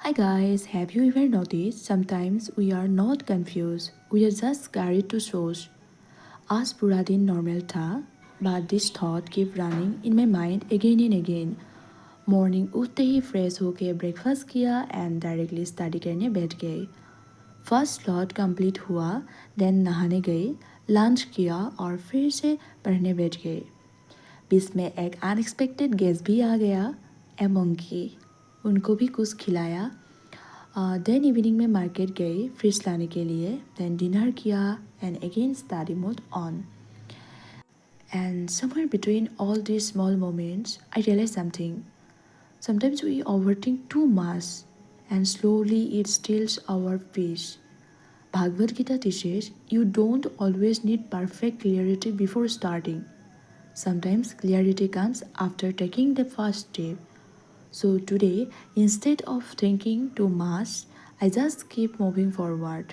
Hi guys, have you ever noticed sometimes we are not confused, we are just carried to source. आज पूरा दिन normal था, but this thought keep running in my mind again and again. Morning उठते ही fresh होके breakfast किया and directly study करने बैठ गए. First slot complete हुआ, then नहाने गए, lunch किया और फिर से पढ़ने बैठ गए. बीच में एक अनएक्सपेक्टेड गेस्ट भी आ गया, ए मंकी. उनको भी कुछ खिलाया. देन इवनिंग में मार्केट गए फ्रिज लाने के लिए. देन डिनर किया and again study mode on. And somewhere between all these small moments, I realized something. Sometimes we overthink too much, and slowly it steals our peace. Bhagavad Gita teaches you don't always need perfect clarity before starting. Sometimes clarity comes after taking the first step. So today, instead of thinking too much, I just keep moving forward.